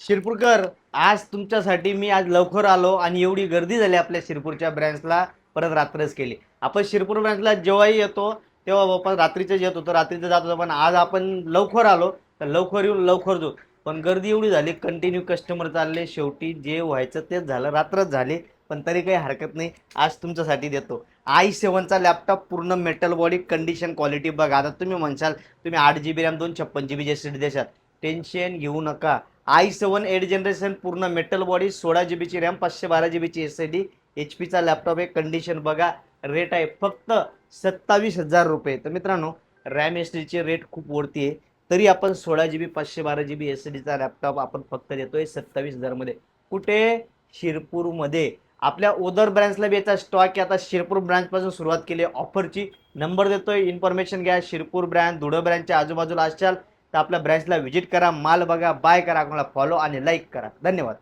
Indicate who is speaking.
Speaker 1: शिरपूरकर, आज तुमच्यासाठी मी आज लवकर आलो आणि एवढी गर्दी झाली आपल्या शिरपूरच्या ब्रँचला. परत रात्रच केली. आपण शिरपूर ब्रँचला जेव्हाही येतो तेव्हा बाप्पा रात्रीच येत होतो, रात्रीचं जात होतो, पण आज आपण लवकर आलो तर लवकर येऊन लवकर जाऊ. पण गर्दी एवढी झाली, कंटिन्यू कस्टमर चालले, शेवटी जे व्हायचं तेच झालं, रात्रच झाली. पण तरी काही हरकत नाही, आज तुमच्यासाठी देतो i7चा लॅपटॉप, पूर्ण मेटल बॉडी, कंडिशन, क्वालिटी बघा. आता तुम्ही म्हणशाल तुम्ही 8 GB RAM 256 GB S D देशात, टेन्शन घेऊ नका. i7 8 जनरेशन, पूर्ण metal body, 16 GB RAM, 512 GB S D, HP चा लॅपटॉप आहे. कंडिशन बघा. रेट आहे फक्त 27,000 रुपये. तर मित्रांनो, रॅम एस डीचे रेट खूप वरती आहे, तरी आपण 16 GB 512 GB एस डीचा लॅपटॉप आपण फक्त देतोय 27,000 मध्ये. कुठे? शिरपूरमध्ये. आपल्या ओदर ब्रँचला बी याचा स्टॉक आहे. आता शिरपूर ब्रँच पासून सुरुवात केली ऑफरची. नंबर देतोय, इन्फॉर्मेशन घ्या. शिरपूर ब्रँच, धुळं ब्रँचच्या आजूबाजूला असाल तर आपल्या ब्रँचला व्हिजिट करा, माल बघा, बाय करा, कोणाला फॉलो आणि लाईक करा. धन्यवाद.